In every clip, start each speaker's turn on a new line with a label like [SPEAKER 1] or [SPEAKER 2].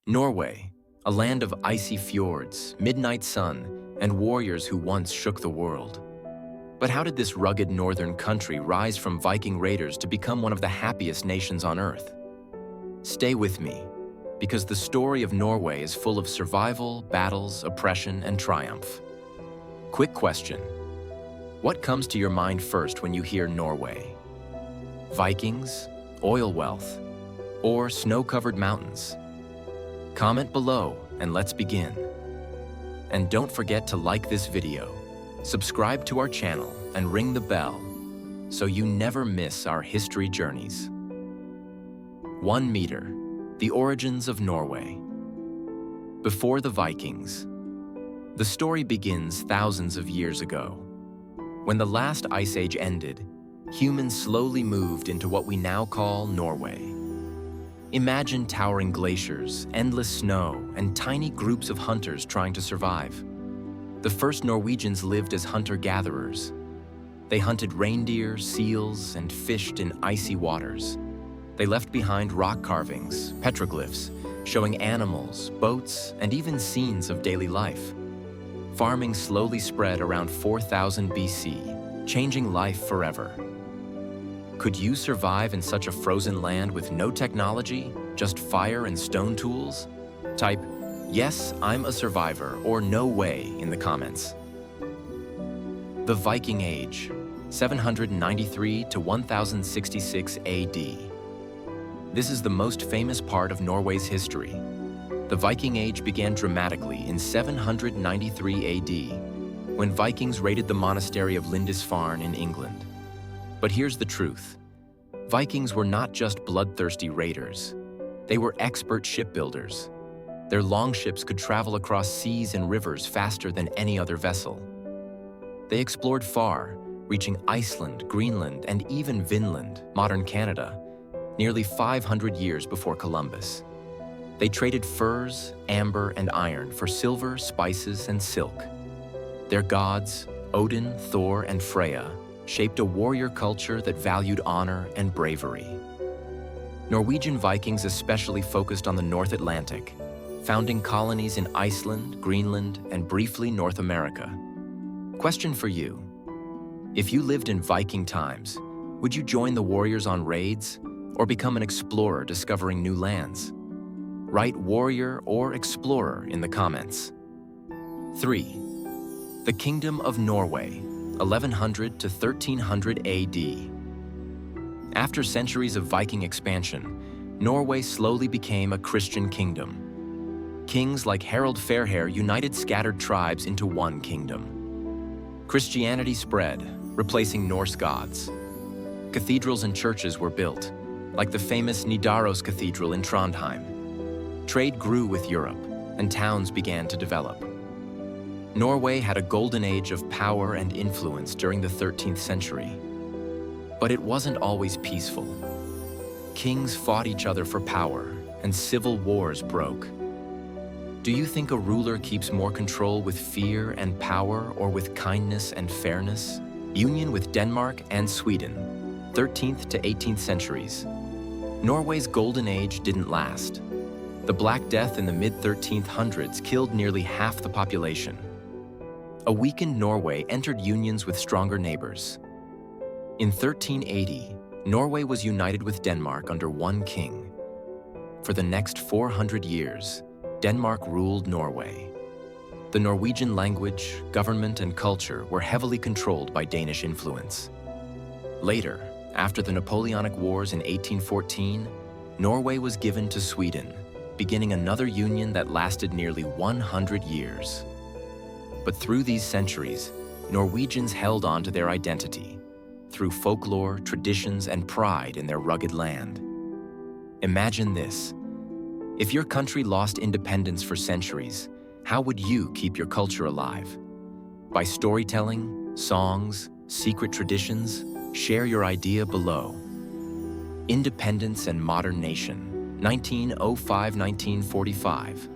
[SPEAKER 1] Norway, a land of icy fjords, midnight sun, and warriors who once shook the world. But how did this rugged northern country rise from Viking raiders to become one of the happiest nations on Earth? Stay with me, because the story of Norway is full of survival, battles, oppression, and triumph. Quick question. What comes to your mind first when you hear Norway? Vikings, oil wealth, or snow-covered mountains? Comment below and let's begin. And don't forget to like this video, subscribe to our channel, and ring the bell so you never miss our history journeys. 1 meter, the origins of Norway. Before the Vikings. The story begins thousands of years ago. When the last ice age ended, humans slowly moved into what we now call Norway. Imagine towering glaciers, endless snow, and tiny groups of hunters trying to survive. The first Norwegians lived as hunter-gatherers. They hunted reindeer, seals, and fished in icy waters. They left behind rock carvings, petroglyphs, showing animals, boats, and even scenes of daily life. Farming slowly spread around 4000 BC, changing life forever. Could you survive in such a frozen land with no technology, just fire and stone tools? Type, "Yes, I'm a survivor," or "No way" in the comments. The Viking Age, 793 to 1066 AD. This is the most famous part of Norway's history. The Viking Age began dramatically in 793 AD, when Vikings raided the monastery of Lindisfarne in England. But here's the truth. Vikings were not just bloodthirsty raiders. They were expert shipbuilders. Their longships could travel across seas and rivers faster than any other vessel. They explored far, reaching Iceland, Greenland, and even Vinland, modern Canada, nearly 500 years before Columbus. They traded furs, amber, and iron for silver, spices, and silk. Their gods, Odin, Thor, and Freya, shaped a warrior culture that valued honor and bravery. Norwegian Vikings especially focused on the North Atlantic, founding colonies in Iceland, Greenland, and briefly North America. Question for you. If you lived in Viking times, would you join the warriors on raids or become an explorer discovering new lands? Write warrior or explorer in the comments. 3. The Kingdom of Norway, 1100 to 1300 AD. After centuries of Viking expansion, Norway slowly became a Christian kingdom. Kings like Harald Fairhair united scattered tribes into one kingdom. Christianity spread, replacing Norse gods. Cathedrals and churches were built, like the famous Nidaros Cathedral in Trondheim. Trade grew with Europe, and towns began to develop. Norway had a golden age of power and influence during the 13th century. But it wasn't always peaceful. Kings fought each other for power, and civil wars broke. Do you think a ruler keeps more control with fear and power or with kindness and fairness? Union with Denmark and Sweden, 13th to 18th centuries. Norway's golden age didn't last. The Black Death in the mid-1300s killed nearly half the population. A weakened Norway entered unions with stronger neighbors. In 1380, Norway was united with Denmark under one king. For the next 400 years, Denmark ruled Norway. The Norwegian language, government, and culture were heavily controlled by Danish influence. Later, after the Napoleonic Wars in 1814, Norway was given to Sweden, beginning another union that lasted nearly 100 years. But through these centuries, Norwegians held on to their identity through folklore, traditions, and pride in their rugged land. Imagine this. If your country lost independence for centuries, how would you keep your culture alive? By storytelling, songs, secret traditions? Share your idea below. Independence and modern nation. 1905–1945.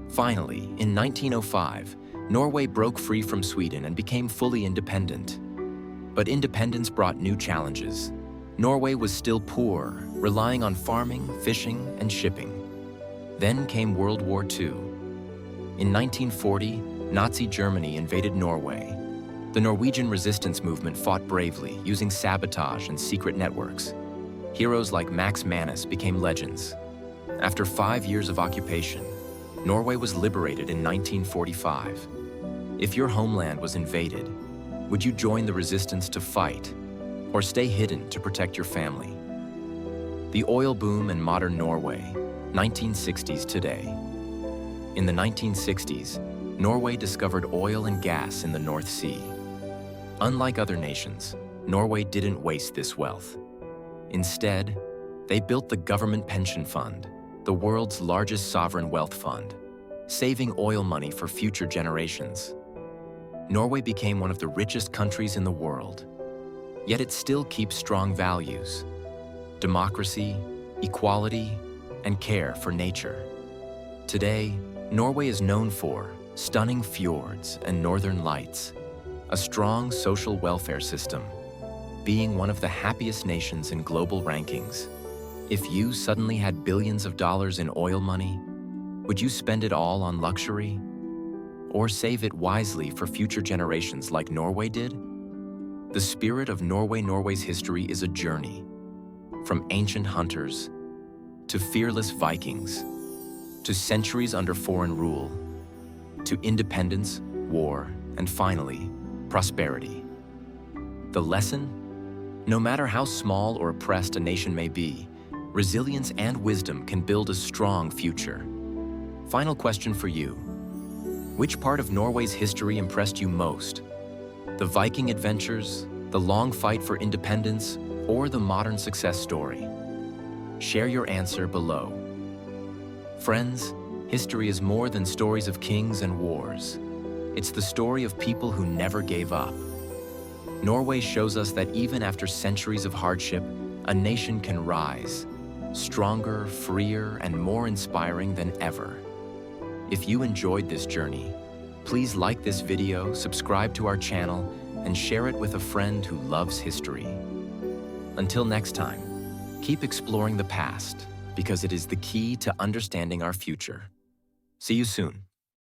[SPEAKER 1] Finally, in 1905, Norway broke free from Sweden and became fully independent. But independence brought new challenges. Norway was still poor, relying on farming, fishing, and shipping. Then came World War II. In 1940, Nazi Germany invaded Norway. The Norwegian resistance movement fought bravely, using sabotage and secret networks. Heroes like Max Manus became legends. After 5 years of occupation, Norway was liberated in 1945. If your homeland was invaded, would you join the resistance to fight, or stay hidden to protect your family? The oil boom in modern Norway, 1960s today. In the 1960s, Norway discovered oil and gas in the North Sea. Unlike other nations, Norway didn't waste this wealth. Instead, they built the government pension fund, the world's largest sovereign wealth fund, saving oil money for future generations. Norway became one of the richest countries in the world, yet it still keeps strong values: democracy, equality, and care for nature. Today, Norway is known for stunning fjords and northern lights, a strong social welfare system, being one of the happiest nations in global rankings. If you suddenly had billions of dollars in oil money, would you spend it all on luxury? Or save it wisely for future generations like Norway did? The spirit of Norway's history is a journey, from ancient hunters to fearless Vikings, to centuries under foreign rule, to independence, war, and finally, prosperity. The lesson? No matter how small or oppressed a nation may be, resilience and wisdom can build a strong future. Final question for you. Which part of Norway's history impressed you most? The Viking adventures, the long fight for independence, or the modern success story? Share your answer below. Friends, history is more than stories of kings and wars. It's the story of people who never gave up. Norway shows us that even after centuries of hardship, a nation can rise, stronger, freer, and more inspiring than ever. If you enjoyed this journey, please like this video, subscribe to our channel, and share it with a friend who loves history. Until next time, keep exploring the past, because it is the key to understanding our future. See you soon.